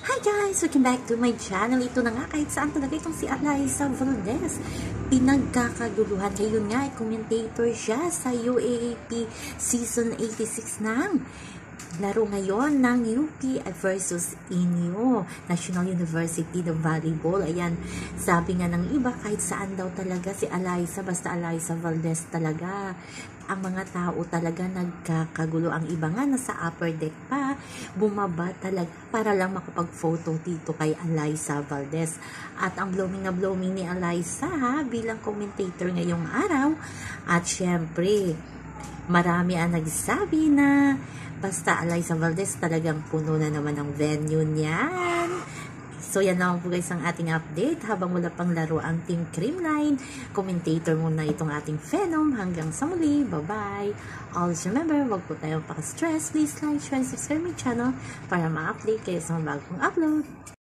Hi guys! Welcome back to my channel. Ito na nga, kahit saan talaga itong si Alyssa Valdez. Pinagkakaguluhan. Ngayon nga, commentator siya sa UAAP Season 86 ng laro ngayon ng UP versus Inyo, National University ng Volleyball. Ayan, sabi nga ng iba, kahit saan daw talaga si Alyssa, basta Alyssa Valdez talaga. Ang mga tao talaga nagkakagulo. Ang iba nga nasa upper deck pa, bumaba talaga para lang makapag-photo dito kay Alyssa Valdez. At ang blooming na blooming ni Alyssa bilang commentator ngayong araw. At syempre, marami ang nagsabi na basta Alyssa Valdez talagang puno na naman ang venue niyan. So yan naman po guys ang ating update. Habang wala pang laro ang Team Creamline, commentator muna itong ating Phenom. Hanggang sa muli, bye-bye. Always remember, wag po tayong paka-stress. Please like, share, and subscribe my channel para ma-update kayo sa mga bagong upload.